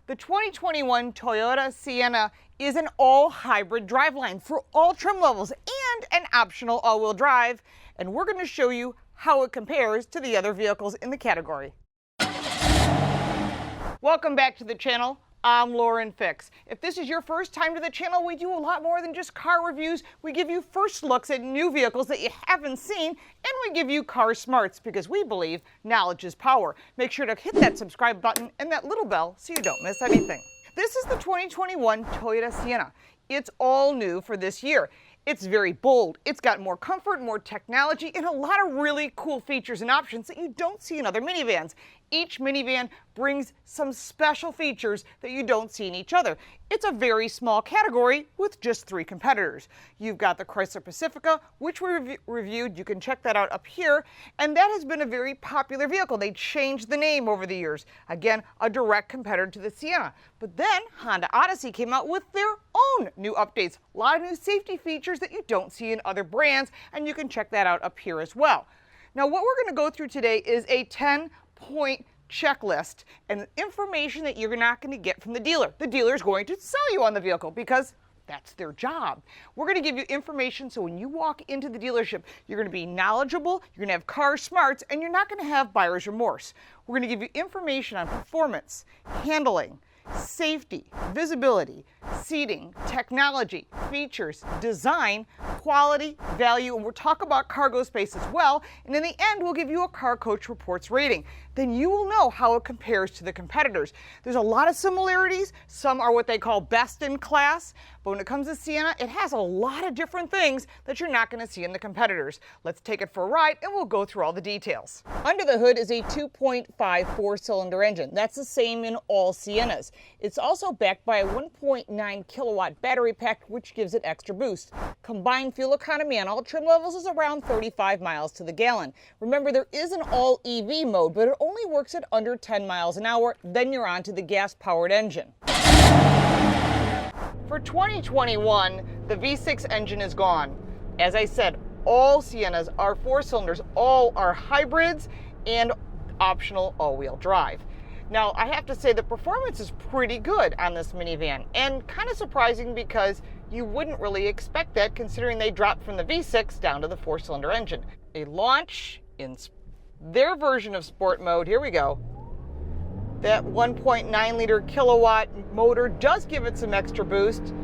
The 2021 Toyota Sienna is an all-hybrid driveline for all trim levels and an optional all-wheel drive, and we're going to show you how it compares to the other vehicles in the category. Welcome back to the channel. I'm Lauren Fix. If this is your first time to the channel, we do a lot more than just car reviews. We give you first looks at new vehicles that you haven't seen, and we give you car smarts because we believe knowledge is power. Make sure to hit that subscribe button and that little bell so you don't miss anything. This is the 2021 Toyota Sienna. It's all new for this year. It's very bold. It's got more comfort, more technology, and a lot of really cool features and options that you don't see in other minivans. Each minivan brings some special features that you don't see in each other. It's a very small category with just 3 competitors. You've got the Chrysler Pacifica, which we reviewed. You can check that out up here. And that has been a very popular vehicle. They changed the name over the years. Again, a direct competitor to the Sienna. But then Honda Odyssey came out with their own new updates. A lot of new safety features that you don't see in other brands, and you can check that out up here as well. Now, what we're going to go through today is a 10-point checklist and information that you're not going to get from the dealer. The dealer is going to sell you on the vehicle because that's their job. We're going to give you information so when you walk into the dealership, you're going to be knowledgeable, you're going to have car smarts, and you're not going to have buyer's remorse. We're going to give you information on performance, handling, safety, visibility, seating, technology, features, design, quality, value, and we'll talk about cargo space as well. And in the end, we'll give you a Car Coach Reports rating. Then you will know how it compares to the competitors. There's a lot of similarities. Some are what they call best in class. But when it comes to Sienna, it has a lot of different things that you're not going to see in the competitors. Let's take it for a ride and we'll go through all the details. Under the hood is a 2.5 4-cylinder engine. That's the same in all Siennas. It's also backed by a 1.9 kilowatt battery pack, which gives it extra boost. Combined fuel economy on all trim levels is around 35 miles to the gallon. Remember, there is an all EV mode, but it only works at under 10 miles an hour. Then you're on to the gas-powered engine. For 2021, the V6 engine is gone. As I said, all Siennas are 4 cylinders, all are hybrids and optional all-wheel drive. Now, I have to say the performance is pretty good on this minivan, and kind of surprising because you wouldn't really expect that considering they dropped from the V6 down to the 4-cylinder engine. A launch in their version of sport mode, here we go. That 1.9 liter kilowatt motor does give it some extra boost.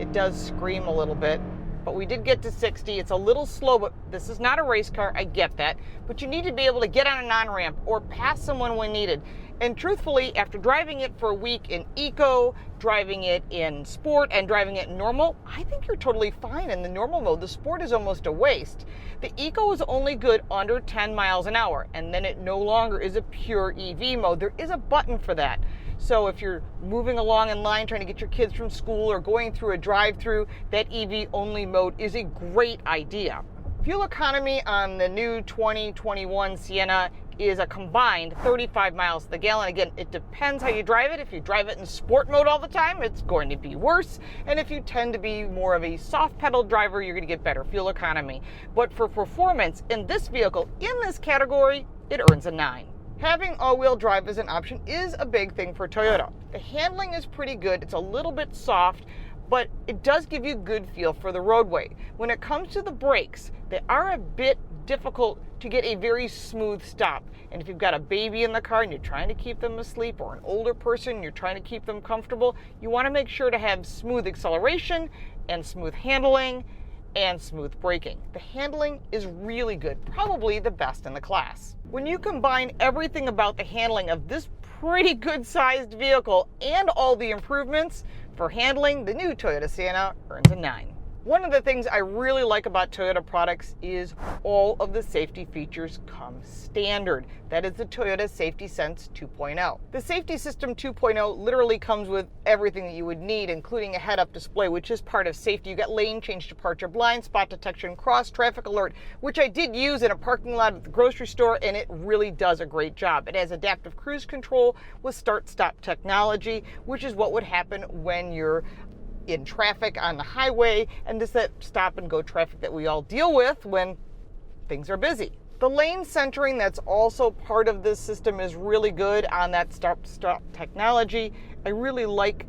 It does scream a little bit, but we did get to 60. It's a little slow, but this is not a race car, I get that. But you need to be able to get on an on-ramp or pass someone when needed. And truthfully, after driving it for a week in eco, driving it in sport, and driving it in normal, I think you're totally fine in the normal mode. The sport is almost a waste. The eco is only good under 10 miles an hour, and then it no longer is a pure EV mode. There is a button for that. So if you're moving along in line trying to get your kids from school or going through a drive-through, that EV only mode is a great idea. Fuel economy on the new 2021 Sienna is a combined 35 miles to the gallon. Again, it depends how you drive it. If you drive it in sport mode all the time, it's going to be worse. And if you tend to be more of a soft pedal driver, you're going to get better fuel economy. But for performance in this vehicle, in this category, it earns a 9. Having all-wheel drive as an option is a big thing for Toyota. The handling is pretty good. It's a little bit soft, but it does give you good feel for the roadway. When it comes to the brakes, they are a bit difficult to get a very smooth stop. And if you've got a baby in the car and you're trying to keep them asleep, or an older person and you're trying to keep them comfortable, you want to make sure to have smooth acceleration and smooth handling and smooth braking. The handling is really good, probably the best in the class. When you combine everything about the handling of this pretty good sized vehicle and all the improvements for handling, the new Toyota Sienna earns a 9. One of the things I really like about Toyota products is all of the safety features come standard. That is the Toyota Safety Sense 2.0. The Safety System 2.0 literally comes with everything that you would need, including a head-up display, which is part of safety. You got lane change departure, blind spot detection, cross traffic alert, which I did use in a parking lot at the grocery store, and it really does a great job. It has adaptive cruise control with start-stop technology, which is what would happen when you're in traffic on the highway, and this that stop and go traffic that we all deal with when things are busy. The lane centering that's also part of this system is really good on that stop-stop technology, I really like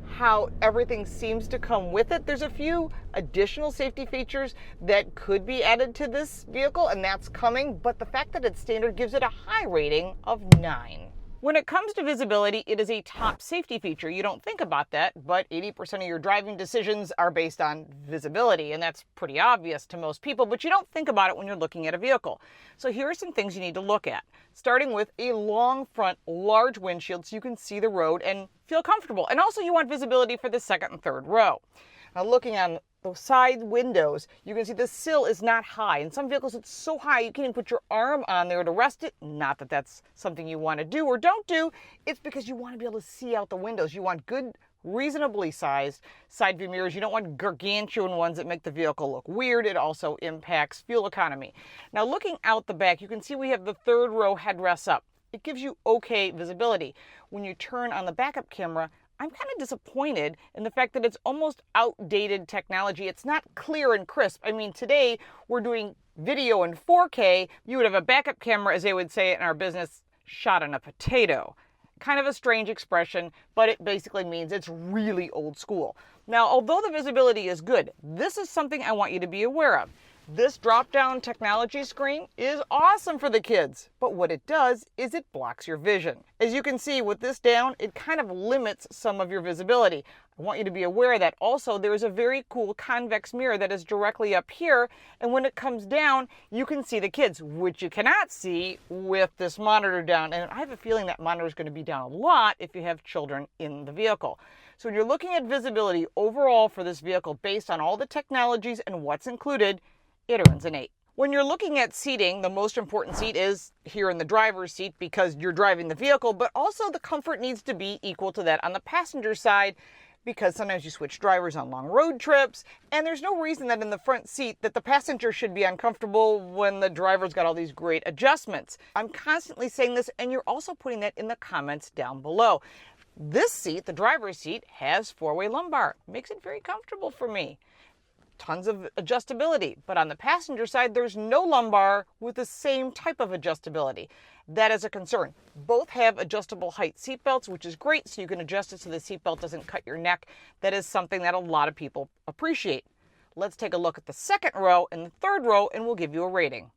how everything seems to come with it. There's a few additional safety features that could be added to this vehicle, and that's coming, but the fact that it's standard gives it a high rating of 9. When it comes to visibility, it is a top safety feature. You don't think about that, but 80% of your driving decisions are based on visibility, and that's pretty obvious to most people, but you don't think about it when you're looking at a vehicle. So here are some things you need to look at, starting with a long front, large windshield so you can see the road and feel comfortable. And also you want visibility for the second and third row. Now looking on the side windows, you can see the sill is not high. In some vehicles it's so high you can't even put your arm on there to rest it. Not that that's something you want to do or don't do. It's because you want to be able to see out the windows. You want good, reasonably sized side view mirrors. You don't want gargantuan ones that make the vehicle look weird. It also impacts fuel economy. Now looking out the back, you can see we have the third row headrests up. It gives you okay visibility. When you turn on the backup camera, I'm kind of disappointed in the fact that it's almost outdated technology. It's not clear and crisp. I mean, today we're doing video in 4K. You would have a backup camera, as they would say in our business, shot on a potato. Kind of a strange expression, but it basically means it's really old school. Now, although the visibility is good, this is something I want you to be aware of. This drop-down technology screen is awesome for the kids, but what it does is it blocks your vision. As you can see with this down, it kind of limits some of your visibility. I want you to be aware that also there's a very cool convex mirror that is directly up here, and when it comes down, you can see the kids, which you cannot see with this monitor down. And I have a feeling that monitor is going to be down a lot if you have children in the vehicle. So when you're looking at visibility overall for this vehicle based on all the technologies and what's included, it earns an 8. When you're looking at seating, the most important seat is here in the driver's seat because you're driving the vehicle, but also the comfort needs to be equal to that on the passenger side because sometimes you switch drivers on long road trips, and there's no reason that in the front seat that the passenger should be uncomfortable when the driver's got all these great adjustments. I'm constantly saying this, and you're also putting that in the comments down below. This seat, the driver's seat, has 4-way lumbar. Makes it very comfortable for me. Tons of adjustability, but on the passenger side, there's no lumbar with the same type of adjustability. That is a concern. Both have adjustable height seat belts, which is great, so you can adjust it so the seat belt doesn't cut your neck. That is something that a lot of people appreciate. Let's take a look at the second row and the third row, and we'll give you a rating.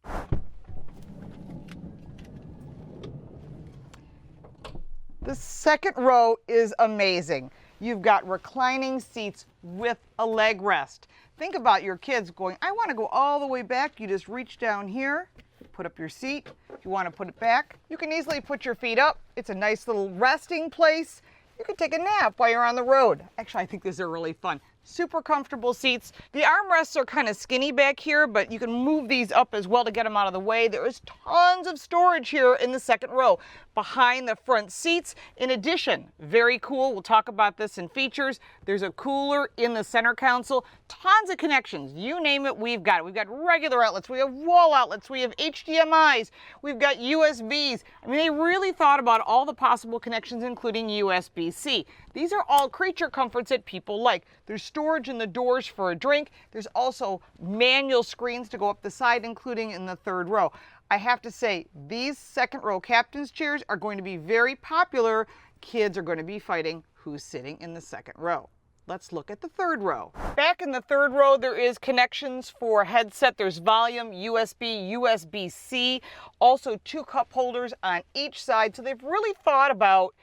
The second row is amazing. You've got reclining seats with a leg rest. Think about your kids going, I want to go all the way back. You just reach down here, put up your seat. If you want to put it back, you can easily put your feet up. It's a nice little resting place. You can take a nap while you're on the road. Actually, I think these are really fun. Super comfortable seats. The armrests are kind of skinny back here, but you can move these up as well to get them out of the way. There is tons of storage here in the second row behind the front seats. In addition, very cool, we'll talk about this in features, there's a cooler in the center console. Tons of connections. You name it, we've got it. We've got regular outlets, we have wall outlets, we have HDMIs, we've got USBs. I mean, they really thought about all the possible connections, including USB-C. These are all creature comforts that people like. There's storage in the doors for a drink. There's also manual screens to go up the side, including in the third row. I have to say, these second row captain's chairs are going to be very popular. Kids are going to be fighting who's sitting in the second row. Let's look at the third row. Back in the third row, there is connections for headset. There's volume, USB, USB-C, also 2 cup holders on each side. So they've really thought about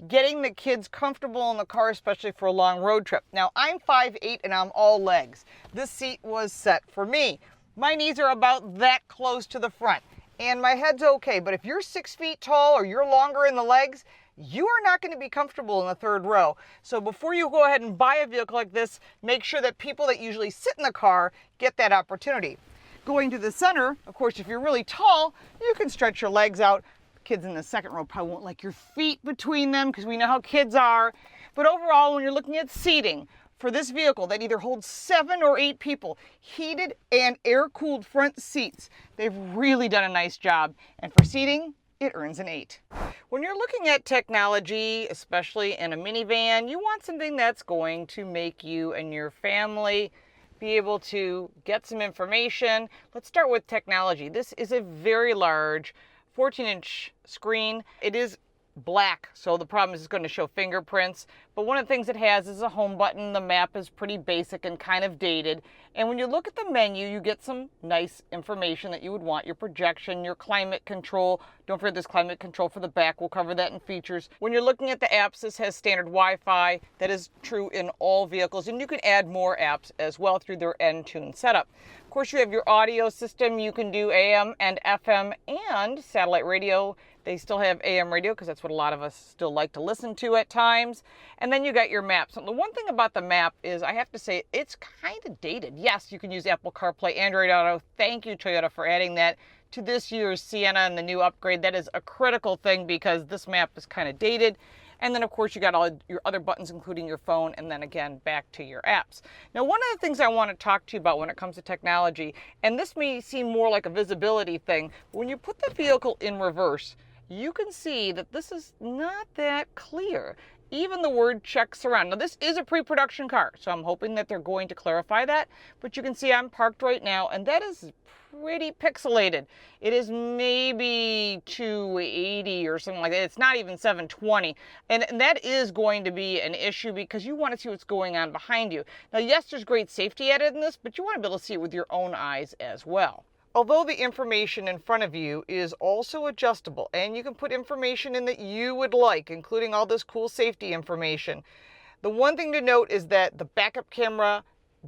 getting the kids comfortable in the car, especially for a long road trip. Now, I'm 5'8" and I'm all legs. This seat was set for me. My knees are about that close to the front, and my head's okay, but if you're 6 feet tall or you're longer in the legs, you are not going to be comfortable in the third row. So before you go ahead and buy a vehicle like this, make sure that people that usually sit in the car get that opportunity. Going to the center, of course, if you're really tall, you can stretch your legs out. Kids in the second row probably won't like your feet between them because we know how kids are. But overall, when you're looking at seating for this vehicle that either holds 7 or 8 people, heated and air-cooled front seats, they've really done a nice job. And for seating, it earns an 8. When you're looking at technology, especially in a minivan, you want something that's going to make you and your family be able to get some information. Let's start with technology. This is a very large 14-inch screen. It is black, so the problem is it's going to show fingerprints. But one of the things it has is a home button. The map is pretty basic and kind of dated. And when you look at the menu, you get some nice information that you would want: your projection, your climate control. Don't forget this climate control for the back. We'll cover that in features. When you're looking at the apps, this has standard Wi-Fi. That is true in all vehicles. And you can add more apps as well through their N-Tune setup. Of course, you have your audio system. You can do AM and FM and satellite radio. They still have AM radio because that's what a lot of us still like to listen to at times. And then you got your maps. And the one thing about the map is, I have to say, it's kind of dated. Yes, you can use Apple CarPlay, Android Auto. Thank you, Toyota, for adding that to this year's Sienna and the new upgrade. That is a critical thing because this map is kind of dated. And then, of course, you got all your other buttons, including your phone, and then again, back to your apps. Now, one of the things I want to talk to you about when it comes to technology, and this may seem more like a visibility thing, but when you put the vehicle in reverse, you can see that this is not that clear. Even the word check surround. Now, this is a pre-production car, so I'm hoping that they're going to clarify that. But you can see I'm parked right now, and that is pretty pixelated. It is maybe 280 or something like that. It's not even 720. And that is going to be an issue because you want to see what's going on behind you. Now, yes, there's great safety added in this, but you want to be able to see it with your own eyes as well. Although the information in front of you is also adjustable, and you can put information in that you would like, including all this cool safety information, the one thing to note is that the backup camera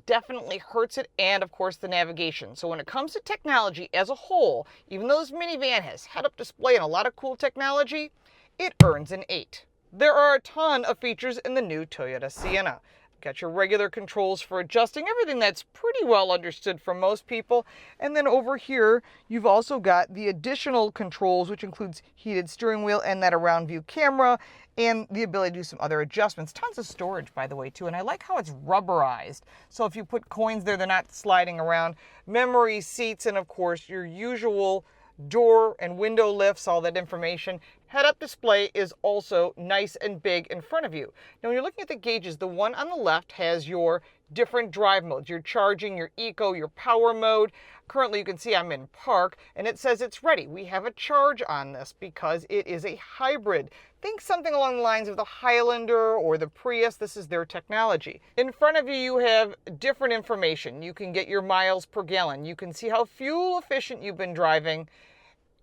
definitely hurts it, and of course the navigation. So when it comes to technology as a whole, even though this minivan has head-up display and a lot of cool technology, it earns an 8. There are a ton of features in the new Toyota Sienna. Got your regular controls for adjusting, everything that's pretty well understood for most people. And then over here, you've also got the additional controls, which includes heated steering wheel and that around view camera, and the ability to do some other adjustments. Tons of storage, by the way, too. And I like how it's rubberized. So if you put coins there, they're not sliding around. Memory seats, and of course, your usual door and window lifts, all that information. Head-up display is also nice and big in front of you. Now, when you're looking at the gauges, the one on the left has your different drive modes, your charging, your eco, your power mode. Currently, you can see I'm in park, and it says it's ready. We have a charge on this because it is a hybrid. Think something along the lines of the Highlander or the Prius. This is their technology. In front of you, you have different information. You can get your miles per gallon. You can see how fuel efficient you've been driving,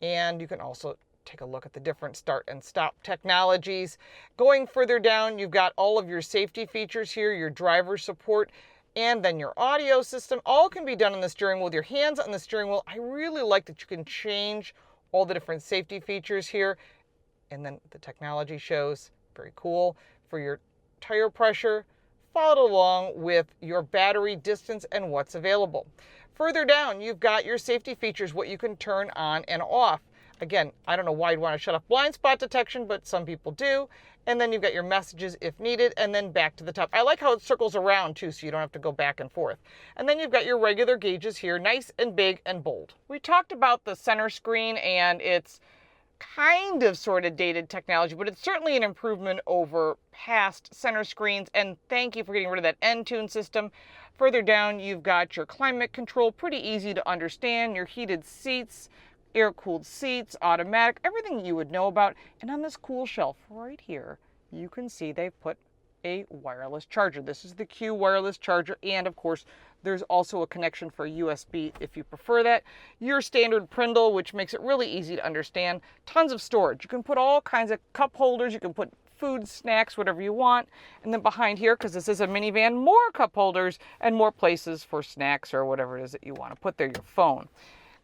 and you can also take a look at the different start and stop technologies. Going further down, you've got all of your safety features here, your driver support, and then your audio system. All can be done on the steering wheel with your hands on the steering wheel. I really like that you can change all the different safety features here. And then the technology shows, very cool, for your tire pressure, followed along with your battery distance and what's available. Further down, you've got your safety features, what you can turn on and off. Again, I don't know why you'd want to shut off blind spot detection, but some people do. And then you've got your messages if needed, and then back to the top. I like how it circles around too, so you don't have to go back and forth. And then you've got your regular gauges here, nice and big and bold. We talked about the center screen, and it's kind of sort of dated technology, but it's certainly an improvement over past center screens. And thank you for getting rid of that N-Tune system. Further down, you've got your climate control, pretty easy to understand, your heated seats, air-cooled seats, automatic, everything you would know about. And on this cool shelf right here, you can see they've put a wireless charger. This is the Q wireless charger, and of course, there's also a connection for USB if you prefer that. Your standard Prindle, which makes it really easy to understand. Tons of storage. You can put all kinds of cup holders. You can put food, snacks, whatever you want. And then behind here, because this is a minivan, more cup holders and more places for snacks or whatever it is that you want to put there, your phone.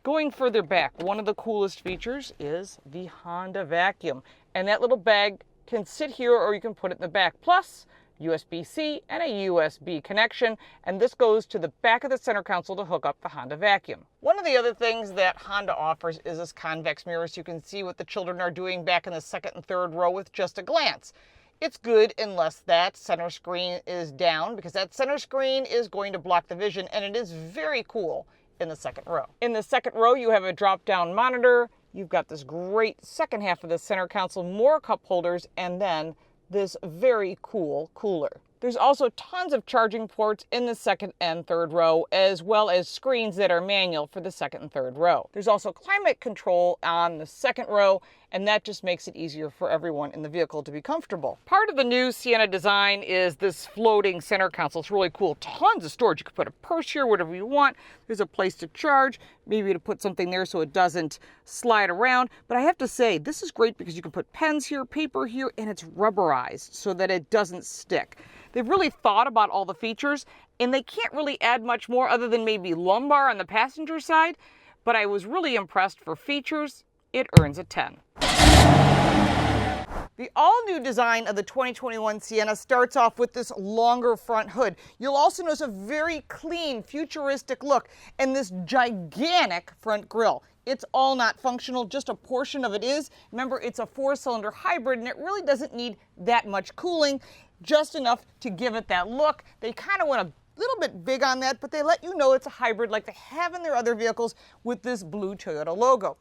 Going further back, one of the coolest features is the Honda vacuum. And that little bag can sit here, or you can put it in the back. Plus, USB-C and a USB connection, and this goes to the back of the center console to hook up the Honda vacuum. One of the other things that Honda offers is this convex mirror, so you can see what the children are doing back in the second and third row with just a glance. It's good unless that center screen is down, because that center screen is going to block the vision, and it is very cool in the second row. In the second row, you have a drop-down monitor. You've got this great second half of the center console, more cup holders, and then this very cool cooler. There's also tons of charging ports in the second and third row, as well as screens that are manual for the second and third row. There's also climate control on the second row, and that just makes it easier for everyone in the vehicle to be comfortable. Part of the new Sienna design is this floating center console. It's really cool. Tons of storage. You can put a purse here, whatever you want. There's a place to charge, maybe to put something there so it doesn't slide around. But I have to say, this is great because you can put pens here, paper here, and it's rubberized so that it doesn't stick. They've really thought about all the features, and they can't really add much more other than maybe lumbar on the passenger side. But I was really impressed for features. It earns a 10. The all-new design of the 2021 Sienna starts off with this longer front hood. You'll also notice a very clean, futuristic look and this gigantic front grille. It's all not functional, just a portion of it is. Remember, it's a 4-cylinder hybrid and it really doesn't need that much cooling, just enough to give it that look. They kind of went a little bit big on that, but they let you know it's a hybrid like they have in their other vehicles with this blue Toyota logo.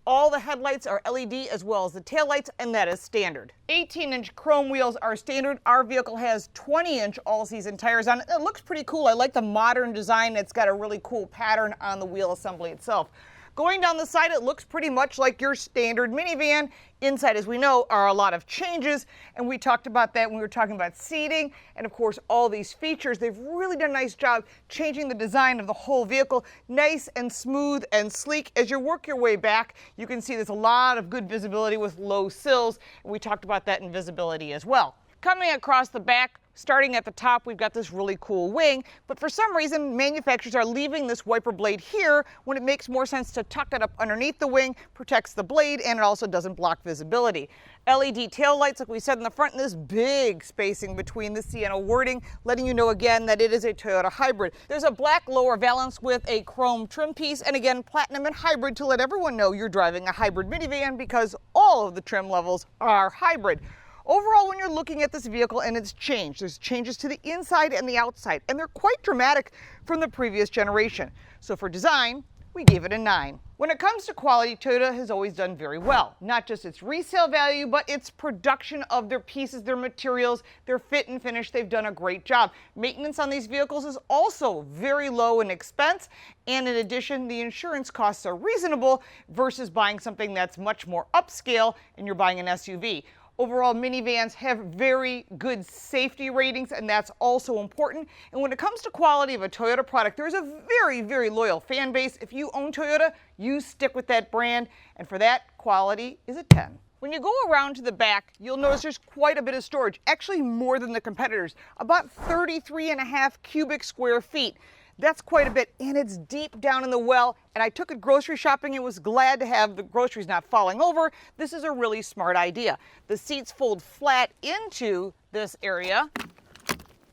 All the headlights are LED as well as the taillights, and that is standard. 18-inch chrome wheels are standard. Our vehicle has 20-inch all-season tires on it. It looks pretty cool. I like the modern design. It's got a really cool pattern on the wheel assembly itself. Going down the side, it looks pretty much like your standard minivan. Inside, as we know, are a lot of changes, and we talked about that when we were talking about seating, and of course, all these features. They've really done a nice job changing the design of the whole vehicle, nice and smooth and sleek. As you work your way back, you can see there's a lot of good visibility with low sills, and we talked about that in visibility as well. Coming across the back, starting at the top, we've got this really cool wing, but for some reason, manufacturers are leaving this wiper blade here when it makes more sense to tuck it up underneath the wing, protects the blade, and it also doesn't block visibility. LED taillights, like we said in the front, and this big spacing between the Sienna wording, letting you know again that it is a Toyota hybrid. There's a black lower valance with a chrome trim piece, and again, platinum and hybrid to let everyone know you're driving a hybrid minivan because all of the trim levels are hybrid. Overall, when you're looking at this vehicle and it's changed, there's changes to the inside and the outside, and they're quite dramatic from the previous generation. So for design, we gave it a 9. When it comes to quality, Toyota has always done very well. Not just its resale value, but its production of their pieces, their materials, their fit and finish. They've done a great job. Maintenance on these vehicles is also very low in expense, and in addition, the insurance costs are reasonable versus buying something that's much more upscale and you're buying an SUV. Overall, minivans have very good safety ratings, and that's also important. And when it comes to quality of a Toyota product, there's a very, very loyal fan base. If you own Toyota, you stick with that brand, and for that, quality is a 10. When you go around to the back, you'll notice there's quite a bit of storage, actually more than the competitors, about 33.5 cubic square feet. That's quite a bit, and it's deep down in the well, and I took it grocery shopping and was glad to have the groceries not falling over. This is a really smart idea. The seats fold flat into this area.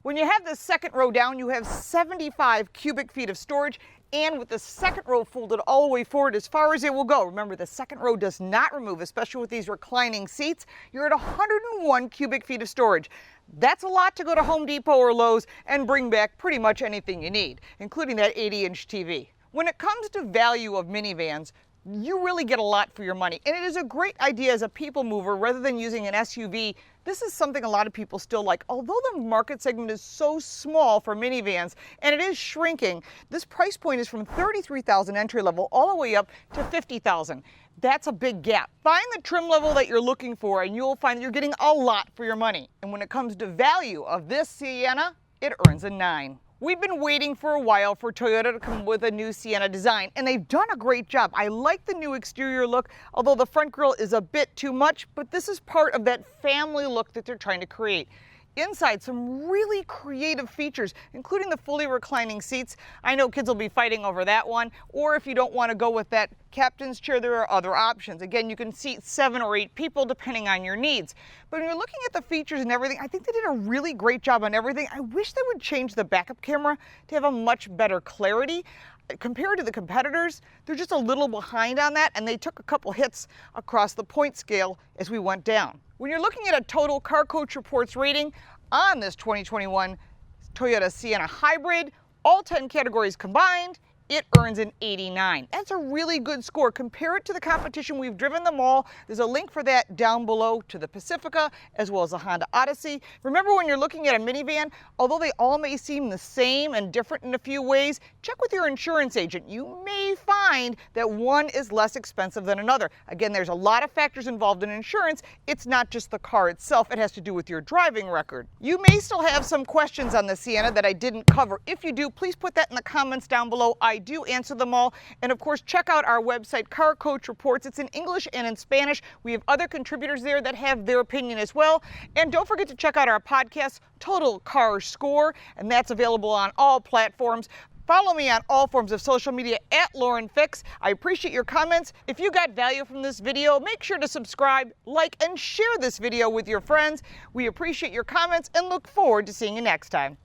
When you have this second row down, you have 75 cubic feet of storage, and with the second row folded all the way forward as far as it will go. Remember, the second row does not remove, especially with these reclining seats. You're at 101 cubic feet of storage. That's a lot to go to Home Depot or Lowe's and bring back pretty much anything you need, including that 80-inch TV. When it comes to value of minivans, you really get a lot for your money, and it is a great idea as a people mover rather than using an SUV. This is something a lot of people still like. Although the market segment is so small for minivans, and it is shrinking, this price point is from $33,000 entry level all the way up to $50,000. That's a big gap. Find the trim level that you're looking for, and you'll find that you're getting a lot for your money. And when it comes to value of this Sienna, it earns a 9. We've been waiting for a while for Toyota to come with a new Sienna design, and they've done a great job. I like the new exterior look, although the front grille is a bit too much, but this is part of that family look that they're trying to create. Inside, some really creative features, including the fully reclining seats. I know kids will be fighting over that one, or if you don't want to go with that captain's chair, there are other options. Again, you can seat 7 or 8 people depending on your needs. But when you're looking at the features and everything, I think they did a really great job on everything. I wish they would change the backup camera to have a much better clarity. Compared to the competitors, they're just a little behind on that, and they took a couple hits across the point scale as we went down. When you're looking at a total Car Coach Reports rating on this 2021 Toyota Sienna Hybrid, all 10 categories combined, it earns an 89. That's a really good score. Compare it to the competition. We've driven them all. There's a link for that down below to the Pacifica as well as the Honda Odyssey. Remember, when you're looking at a minivan, although they all may seem the same and different in a few ways, check with your insurance agent. You may find that one is less expensive than another. Again, there's a lot of factors involved in insurance. It's not just the car itself. It has to do with your driving record. You may still have some questions on the Sienna that I didn't cover. If you do, please put that in the comments down below. I do answer them all. And of course, check out our website, Car Coach Reports. It's in English and in Spanish. We have other contributors there that have their opinion as well. And don't forget to check out our podcast, Total Car Score, and that's available on all platforms. Follow me on all forms of social media at Lauren Fix. I appreciate your comments. If you got value from this video, make sure to subscribe, like, and share this video with your friends. We appreciate your comments and look forward to seeing you next time.